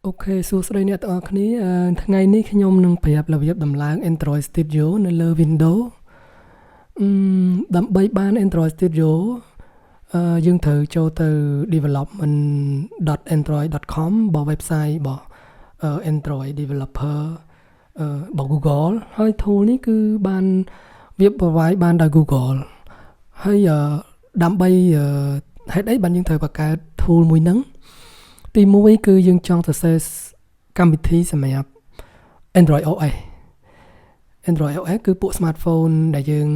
អូខេសួស្តីអ្នកទាំងអស់គ្នាថ្ងៃនេះខ្ញុំនឹងប្រាប់របៀបដំឡើង Android Studio នៅលើ Windows ដើម្បីបាន Android Studio យើងត្រូវចូលទៅ development.android.com របស់ website របស់ Android developer របស់ Google ហើយ tool នេះគឺបានវា provide បានដោយ Google ហើយដើម្បីហេតុអីបានយើងត្រូវបង្កើត tool មួយហ្នឹងទី1គឺយើងចង់សរសេរកម្មវិធីសម្រាប់ Android OS Android OS គឺពួក smartphone ដែលយើង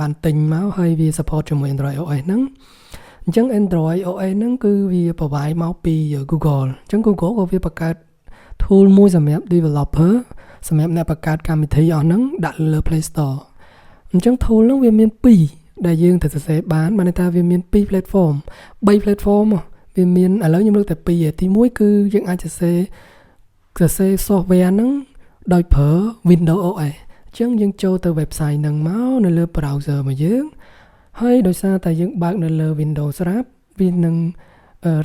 បានទិញមកហើយវា support ជាមួយ Android OS ហ្នឹងអញ្ចឹង Android OS ហ្នឹងគឺវា provide មកពី Google អញ្ចឹង Google ក៏វាបង្កើត tool មួយសម្រាប់ developer សម្រាប់អ្នកបង្កើតកម្មវិធីអស់ហ្នឹងដាក់លើ Play Store អញ្ចឹង tool ហ្នឹងវាមាន2ដែលយើងត្រូវសរសេរបានន័យថាវាមាន2 platform 3 platform វាមានឥឡូវខ្ញុំលើកតែ2ឯទី1គឺយើងអាចសរសេរ software ហ្នឹងដោយប្រើ Windows OS អញ្ចឹងយើងចូលទៅ website ហ្នឹងមកនៅលើ browser របស់យើងហើយដោយសារតែយើងបើកនៅលើ Windows ស្រាប់វានឹង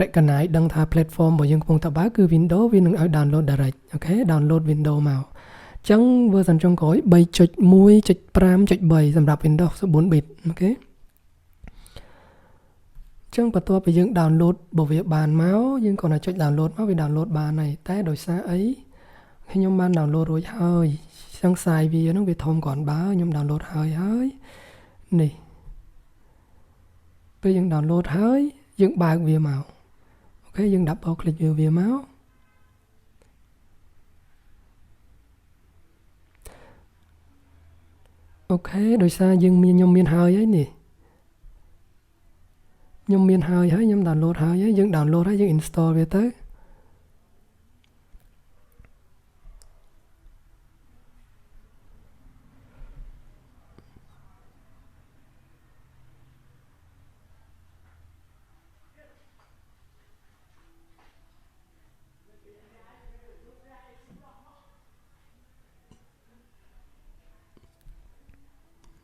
recognize ដឹងថា platform របស់យើងកំពុងតែបើកគឺ Windows វានឹងឲ្យ download direct អូខេ download Windows មកអញ្ចឹង version ចុងក្រោយ 3.1.5.3 សម្រាប់ Windows 14 bit អូខេចឹងបន្ទាប់ពីយើង download របស់វាបានមកយើងគ្រាន់តែចុច download មកវា download បានហើយតែដោយសារអីខ្ញុំបាន download រួចហើយចឹង size វាហ្នឹងវាធំគ្រាន់បើខ្ញុំ download ហើយនេះពេលយើង download ហើយយើងបើកវាមកអូខេយើង double click វាមកអូខេដោយសារយើងខ្ញុំមានហើយនេះខ្ញុំមានហើយខ្ញុំ download ហើយយើង download ហើយយើង install វាទៅ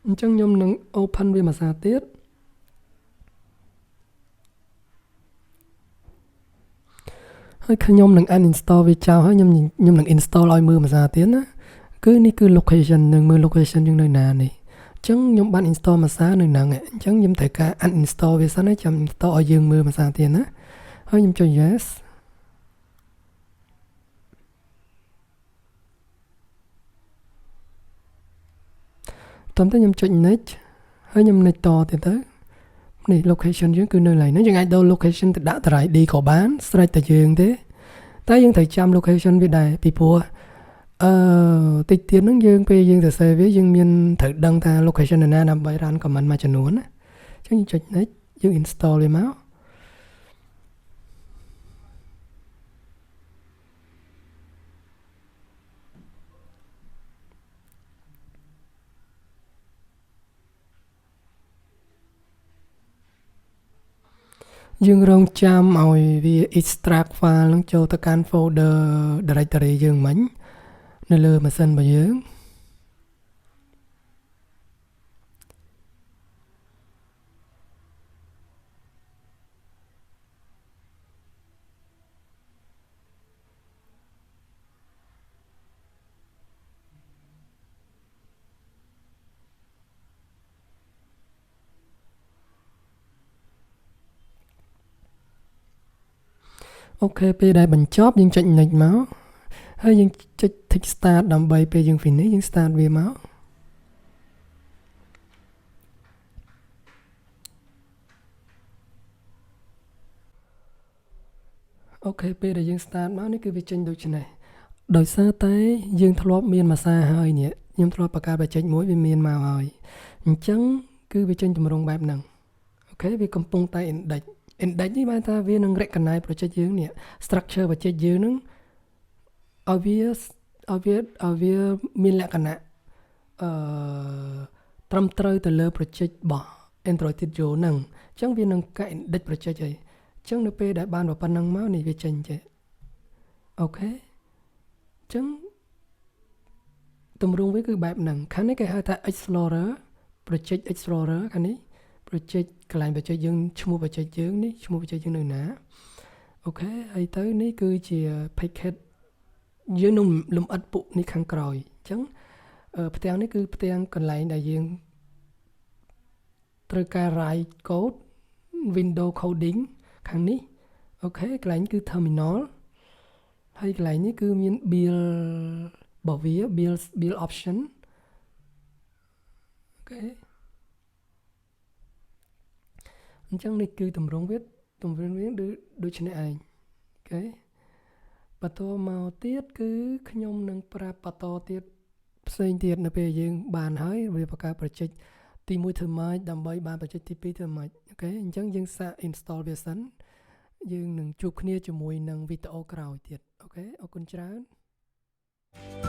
អញ្ចឹងខ្ញុំនឹង open វាមួយសារទៀតហើយខ្ញុំនឹង uninstall វាចោលហើយខ្ញុំនឹង install ឲ្យមើលមួយសារទៀតណាគឺនេះគឺ location នឹងមើល location យើងនៅណានេះអញ្ចឹងខ្ញុំបាន install មួយសារនៅហ្នឹងអញ្ចឹងខ្ញុំត្រូវការ uninstall វាសិនហើយចាំ install ឲ្យយើងមើលមួយសារទៀតណាហើយខ្ញុំចុច yes តោះទៅខ្ញុំចុច next ហើយខ្ញុំ next តទៀតទៅនេះ location យើងគឺនៅឡើយហ្នឹងយើងអាចដូរ location ទៅដាក់តារា ID ក៏បានស្រេចតែយើងទេតែយើងត្រូវចាំ location វាដែរពីព្រោះតិចទៀតហ្នឹងយើងពេលយើងសរសេរវាយើងមានត្រូវដឹងថា location ណាដើម្បី run command មួយចំនួនណាអញ្ចឹងយើងចុច next យើង install វាមកយើងរងចាំឲ្យវា extract file នឹងចូលទៅកាន់ folder directory យើងមិញនៅលើម៉ាស៊ីនរបស់យើងអូខេពេលដែលបញ្ចប់យើងចុច next មកហើយយើងចុច tick start ដើម្បីពេលយើង finish យើង start វាមកអូខេពេលដែលយើង start មកនេះគឺវាចេញដូចនេះដោយសារតែយើងធ្លាប់មានមួយសារហើយនេះខ្ញុំធ្លាប់បង្កើត project មួយវាមានមកហើយអញ្ចឹងគឺវាចេញទម្រង់បែបហ្នឹងអូខេវាកំពុងតែ index នេះបានថាវានឹង recognize project យើងនេះ structure project យើងហ្នឹងឲ្យវាមានលក្ខណៈត្រឹមត្រូវទៅលើ project របស់ Android Studio ហ្នឹងអញ្ចឹងវានឹងកែ index project ហើយអញ្ចឹងនៅពេលដែលបានប៉ុណ្ណឹងមកនេះវាចេញចេះអូខេអញ្ចឹងទម្រង់វាគឺបែបហ្នឹងខាងនេះគេហៅថា Explorer project Explorer ខាងនេះ project កន្លែង project យើងឈ្មោះ project យើងនេះឈ្មោះ project យើងនៅណាអូខេហើយទៅនេះគឺជា package យើងនឹងលំអិតពុកនេះខាងក្រោយអញ្ចឹងផ្ទាំងនេះគឺផ្ទាំងកន្លែងដែលយើងត្រូវការ write code window coding ខាងនេះអូខេកន្លែងគឺ terminal ហើយកន្លែងនេះគឺមាន build របស់វា build option អូខេអញ្ចឹងនេះគឺទម្រង់វាដូចនេះឯងអូខេបន្តមកទៀតគឺខ្ញុំនឹងប្រាប់បន្តទៀតផ្សេងទៀតនៅពេលយើងបានហើយវាបង្កើត project ទី1ធ្វើម៉េចដើម្បីបាន project ទី2ធ្វើម៉េចអូខេអញ្ចឹងយើងសាក install វាសិនយើងនឹងជួបគ្នាជាមួយនឹងវីដេអូក្រោយទៀតអូខេអរគុណច្រើន